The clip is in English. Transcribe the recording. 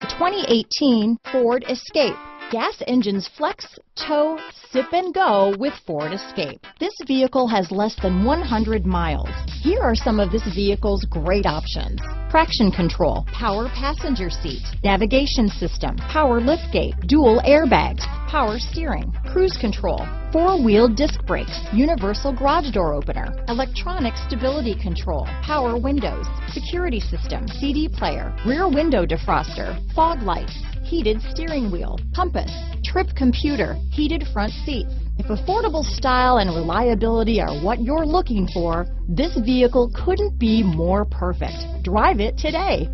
2018 Ford Escape. Gas engines flex, tow, sip and go with Ford Escape. This vehicle has less than 100 miles. Here are some of this vehicle's great options: traction control, power passenger seat, navigation system, power liftgate, dual airbags, power steering, cruise control, four-wheel disc brakes, universal garage door opener, electronic stability control, power windows, security system, CD player, rear window defroster, fog lights, heated steering wheel, compass, trip computer, heated front seats. If affordable style and reliability are what you're looking for, this vehicle couldn't be more perfect. Drive it today.